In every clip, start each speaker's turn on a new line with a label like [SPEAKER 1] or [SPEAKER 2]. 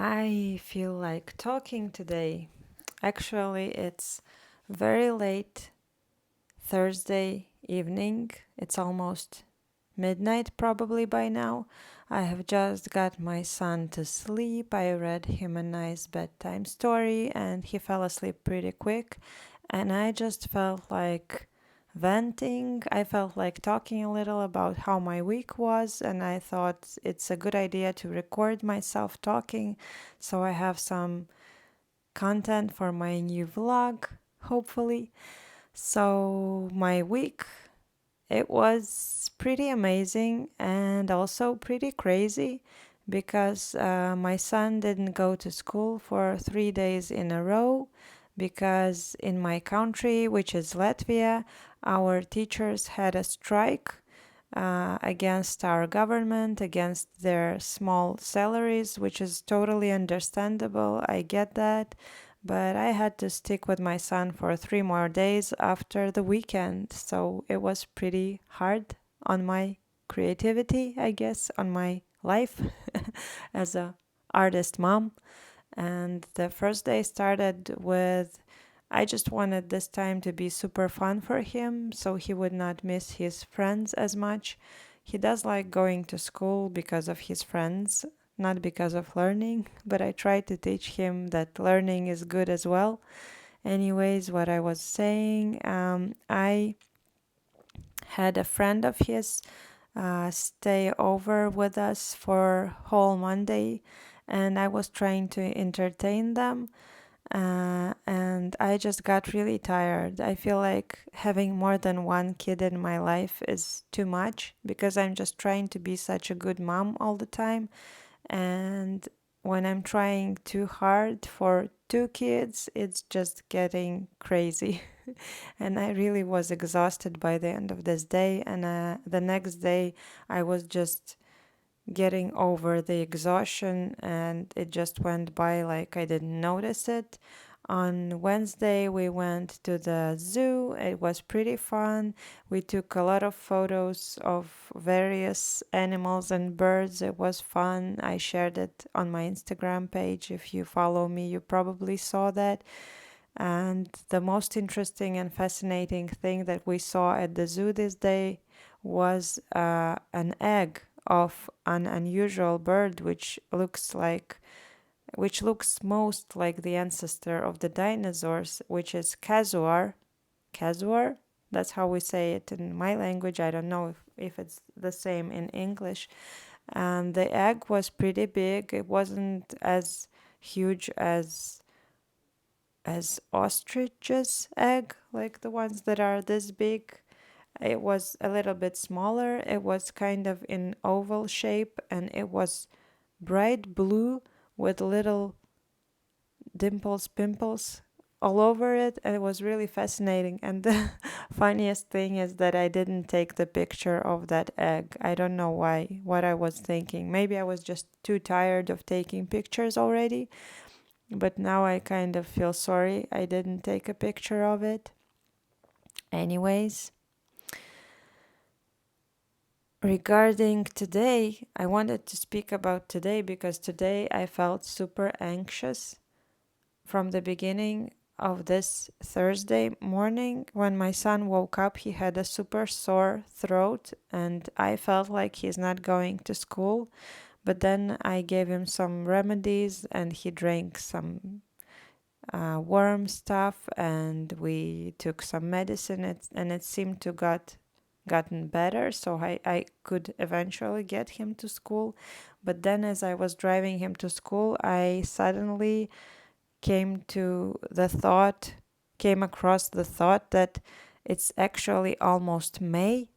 [SPEAKER 1] I feel like talking today. Actually, it's very late Thursday evening. It's almost midnight probably by now. I have just got my son to sleep. I read him a nice bedtime story and he fell asleep pretty quick. And I just felt like venting. I felt like talking a little about how my week was, and I thought it's a good idea to record myself talking so I have some content for my new vlog, hopefully. So, my week, it was pretty amazing and also pretty crazy because my son didn't go to school for 3 days in a row because in my country, which is Latvia, our teachers had a strike against our government, against their small salaries, which is totally understandable. I get that. But I had to stick with my son for 3 more days after the weekend. So it was pretty hard on my creativity, I guess, on my life as a artist mom. And the first day started with I just wanted this time to be super fun for him so he would not miss his friends as much. He does like going to school because of his friends, not because of learning, but I try to teach him that learning is good as well. Anyways, what I was saying, I had a friend of his stay over with us for whole Monday, and I was trying to entertain them. And I just got really tired. I feel like having more than one kid in my life is too much because I'm just trying to be such a good mom all the time. And when I'm trying too hard for two kids, it's just getting crazy. And I really was exhausted by the end of this day. And the next day, I was just getting over the exhaustion and it just went by like I didn't notice it. On Wednesday, we went to the zoo. It was pretty fun. We took a lot of photos of various animals and birds. It was fun. I shared it on my Instagram page. If you follow me, you probably saw that. And the most interesting and fascinating thing that we saw at the zoo this day was an egg of an unusual bird which looks most like the ancestor of the dinosaurs, which is casuar. Casuar? That's how we say it in my language. I don't know if it's the same in English. And the egg was pretty big. It wasn't as huge as ostrich's egg, like the ones that are this big. It was a little bit smaller. It was kind of in oval shape and it was bright blue with little dimples, pimples all over it. And it was really fascinating. And the funniest thing is that I didn't take the picture of that egg. I don't know why, what I was thinking. Maybe I was just too tired of taking pictures already. But now I kind of feel sorry I didn't take a picture of it. Anyways, regarding today, I wanted to speak about today because today I felt super anxious from the beginning of this Thursday morning. When my son woke up, he had a super sore throat, and I felt like he's not going to school. But then I gave him some remedies, and he drank some worm stuff, and we took some medicine, and it seemed to gotten better, so I could eventually get him to school. But then as I was driving him to school, I suddenly came across the thought that it's actually almost May,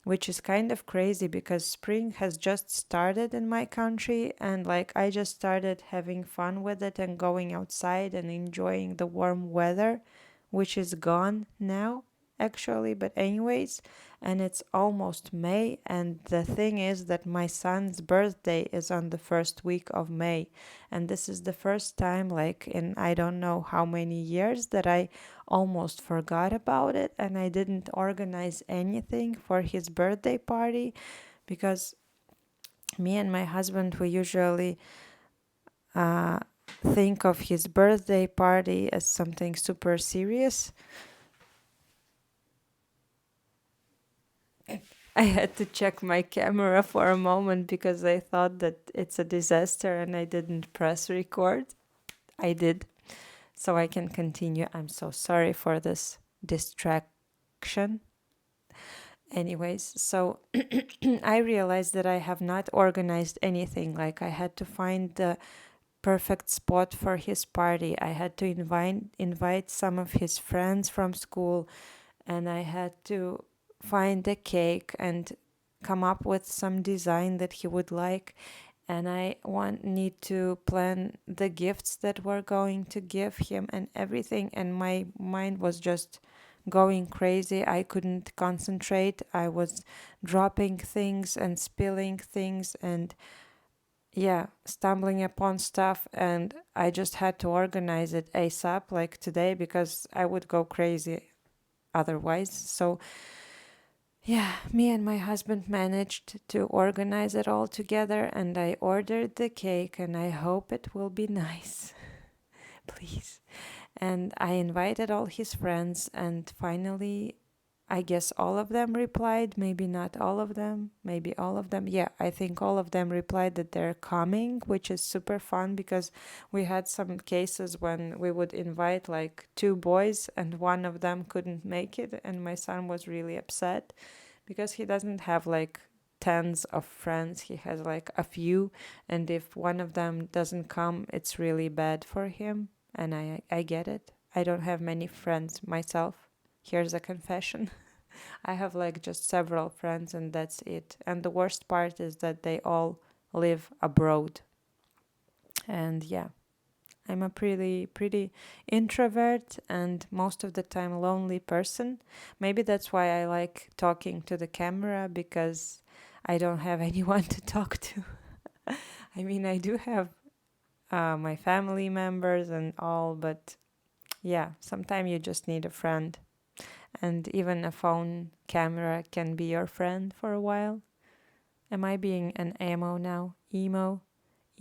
[SPEAKER 1] which is kind of crazy because spring has just started in my country, and like I just started having fun with it and going outside and enjoying the warm weather, which is gone now actually. But anyways, and it's almost May, and the thing is that my son's birthday is on the first week of May, and this is the first time like in I don't know how many years that I almost forgot about it, and I didn't organize anything for his birthday party because me and my husband, we usually uh, think of his birthday party as something super serious. I had to check my camera for a moment because I thought that it's a disaster and I didn't press record. I did, so I can continue. I'm so sorry for this distraction. Anyways, so I realized that I have not organized anything. Like, I had to find the perfect spot for his party. I had to invite some of his friends from school, and I had to find a cake and come up with some design that he would like. And I need to plan the gifts that we're going to give him and everything. And my mind was just going crazy. I couldn't concentrate. I was dropping things and spilling things and stumbling upon stuff, and I just had to organize it ASAP, like today, because I would go crazy otherwise. So me and my husband managed to organize it all together, and I ordered the cake, and I hope it will be nice. Please. And I invited all his friends, and finally, I guess all of them replied, maybe not all of them, maybe all of them. Yeah, I think all of them replied that they're coming, which is super fun because we had some cases when we would invite like 2 boys and one of them couldn't make it, and my son was really upset because he doesn't have like tens of friends. He has like a few, and if one of them doesn't come, it's really bad for him, and I get it. I don't have many friends myself. Here's a confession. I have like just several friends and that's it. And the worst part is that they all live abroad. And I'm a pretty introvert and most of the time lonely person. Maybe that's why I like talking to the camera, because I don't have anyone to talk to. I mean, I do have my family members and all, but sometimes you just need a friend. And even a phone camera can be your friend for a while. Am I being an emo now? Emo,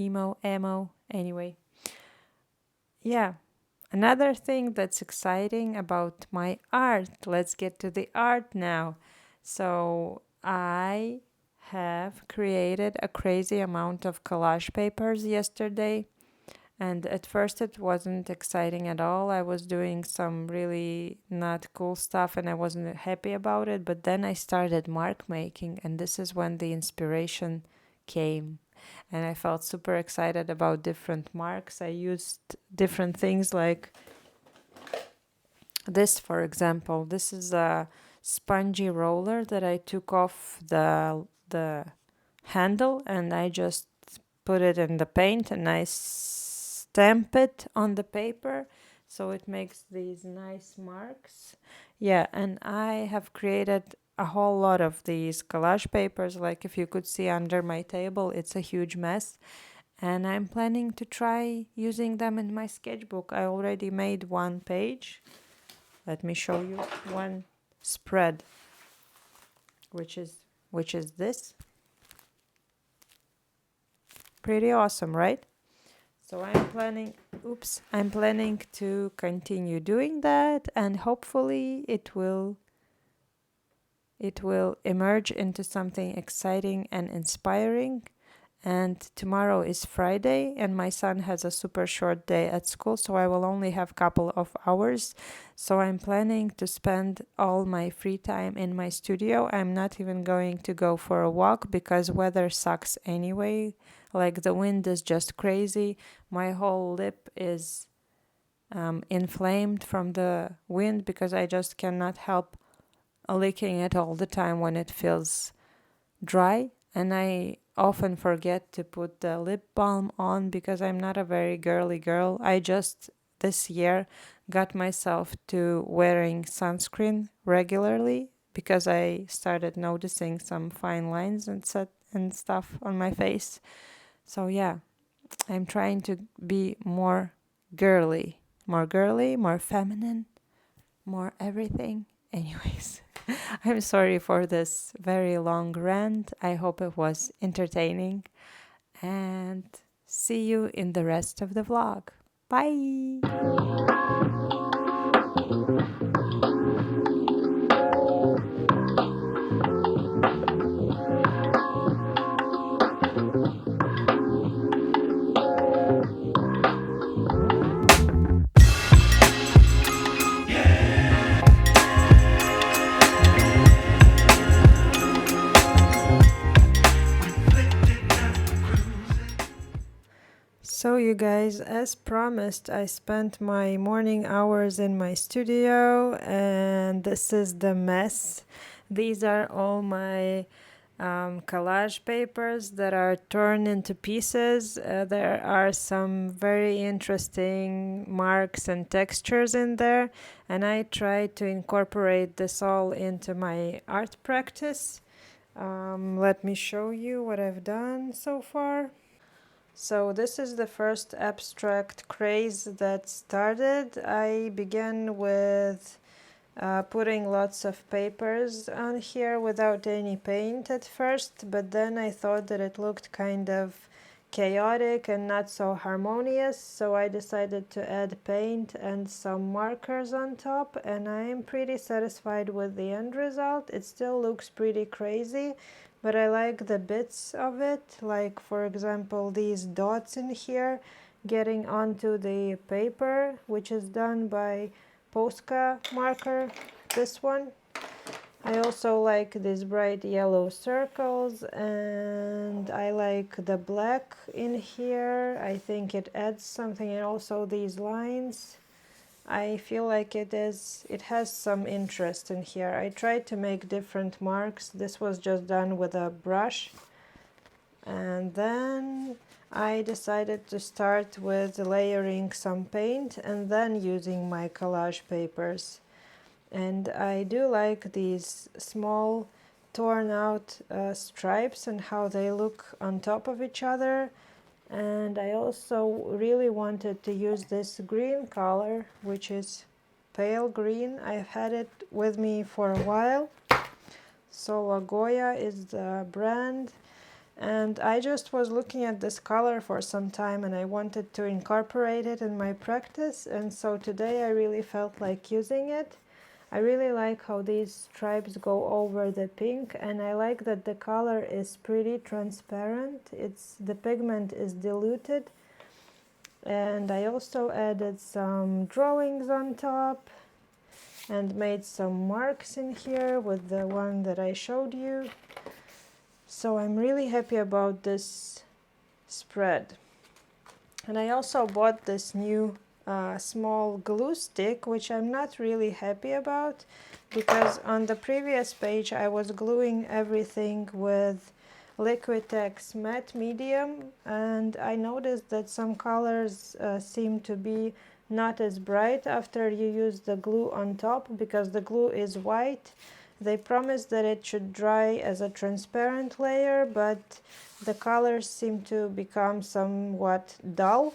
[SPEAKER 1] emo. Anyway, another thing that's exciting about my art. Let's get to the art now. So I have created a crazy amount of collage papers yesterday. And at first it wasn't exciting at all. I was doing some really not cool stuff and I wasn't happy about it. But then I started mark making, and this is when the inspiration came. And I felt super excited about different marks. I used different things like this, for example. This is a spongy roller that I took off the handle and I just put it in the paint and I stamp it on the paper so it makes these nice marks. And I have created a whole lot of these collage papers. Like, if you could see under my table, it's a huge mess, and I'm planning to try using them in my sketchbook. I already made one page. Let me show you one spread, which is this. Pretty awesome, right? So I'm planning to continue doing that, and hopefully it will emerge into something exciting and inspiring. And tomorrow is Friday, and my son has a super short day at school, so I will only have a couple of hours. So I'm planning to spend all my free time in my studio. I'm not even going to go for a walk because weather sucks anyway. Like, the wind is just crazy. My whole lip is inflamed from the wind because I just cannot help licking it all the time when it feels dry. And I often forget to put the lip balm on because I'm not a very girly girl. I just this year got myself to wearing sunscreen regularly because I started noticing some fine lines and stuff on my face. So I'm trying to be more girly, more feminine, more everything. Anyways, I'm sorry for this very long rant. I hope it was entertaining. And See you in the rest of the vlog. Bye! So you guys, as promised, I spent my morning hours in my studio and this is the mess. These are all my collage papers that are torn into pieces. There are some very interesting marks and textures in there, and I tried to incorporate this all into my art practice. Let me show you what I've done so far. So this is the first abstract craze that started. I began with putting lots of papers on here without any paint at first, but then I thought that it looked kind of chaotic and not so harmonious, so I decided to add paint and some markers on top, and I am pretty satisfied with the end result. It still looks pretty crazy, but I like the bits of it, like for example these dots in here getting onto the paper, which is done by Posca marker, this one. I also like these bright yellow circles, and I like the black in here. I think it adds something, and also these lines. I feel like it has some interest in here. I tried to make different marks. This was just done with a brush. And then I decided to start with layering some paint and then using my collage papers. And I do like these small torn out stripes and how they look on top of each other. And I also really wanted to use this green color, which is pale green. I've had it with me for a while. So Lagoya is the brand. And I just was looking at this color for some time and I wanted to incorporate it in my practice, and so today I really felt like using it. I really like how these stripes go over the pink, and I like that the color is pretty transparent. The pigment is diluted, and I also added some drawings on top and made some marks in here with the one that I showed you. So I'm really happy about this spread. And I also bought this new small glue stick, which I'm not really happy about, because on the previous page I was gluing everything with Liquitex matte medium, and I noticed that some colors seem to be not as bright after you use the glue on top, because the glue is white. They promised that it should dry as a transparent layer, but the colors seem to become somewhat dull,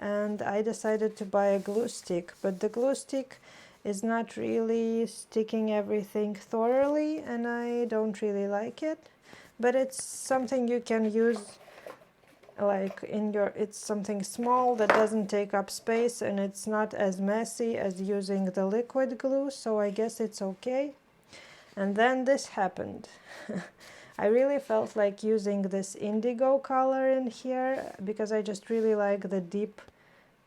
[SPEAKER 1] and I decided to buy a glue stick. But the glue stick is not really sticking everything thoroughly, and I don't really like it. But it's something you can use like it's something small that doesn't take up space, and it's not as messy as using the liquid glue, so I guess it's okay. And then this happened. I really felt like using this indigo color in here because I just really like the deep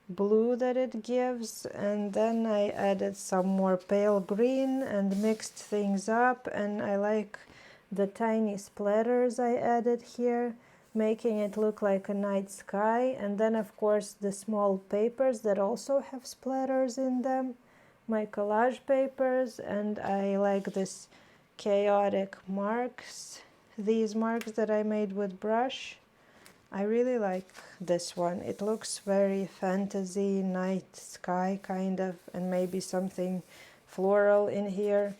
[SPEAKER 1] blue that it gives, and then I added some more pale green and mixed things up, and I like the tiny splatters I added here, making it look like a night sky. And then of course the small papers that also have splatters in them, my collage papers, and I like this chaotic marks, these marks that I made with brush. I really like this one. It looks very fantasy, night sky kind of, and maybe something floral in here.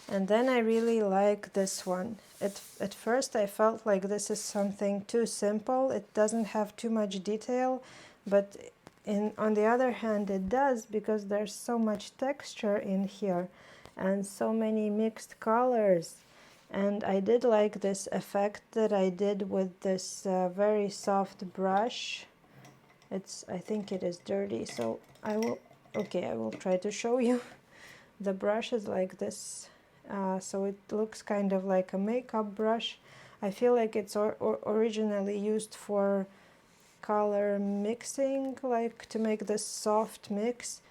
[SPEAKER 1] And then I really like this one. At first I felt like this is something too simple. It doesn't have too much detail, but on the other hand it does, because there's so much texture in here and so many mixed colors. And I did like this effect that I did with this very soft brush. I think it is dirty, so I will try to show you. The brush is like this, so it looks kind of like a makeup brush. I feel like it's originally used for color mixing, like to make this soft mix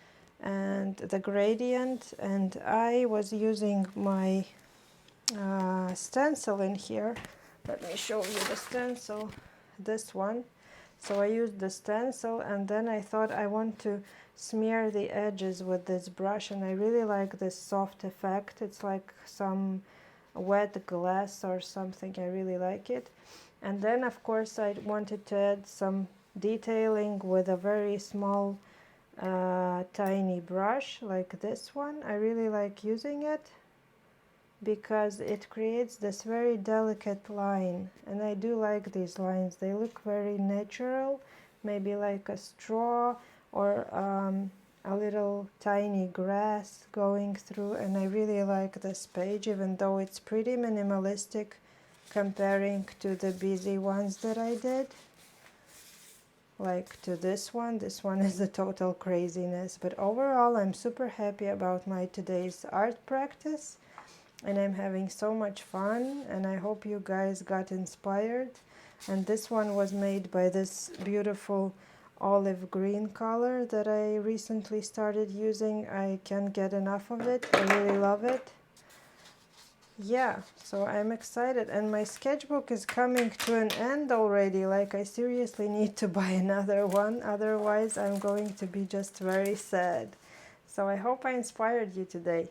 [SPEAKER 1] and the gradient, and I was using my stencil in here. Let me show you the stencil, this one. So I used the stencil, and then I thought I want to smear the edges with this brush, and I really like this soft effect. It's like some wet glass or something. I really like it. And then of course I wanted to add some detailing with a very small tiny brush like this one. I really like using it because it creates this very delicate line, and I do like these lines. They look very natural, maybe like a straw or a little tiny grass going through, and I really like this page, even though it's pretty minimalistic comparing to the busy ones that I did. Like to this one is a total craziness, but overall I'm super happy about my today's art practice, and I'm having so much fun, and I hope you guys got inspired. And this one was made by this beautiful olive green color that I recently started using. I can't get enough of it. I really love it. Yeah, so I'm excited, and my sketchbook is coming to an end already. Like, I seriously need to buy another one, otherwise I'm going to be just very sad. So I hope I inspired you today.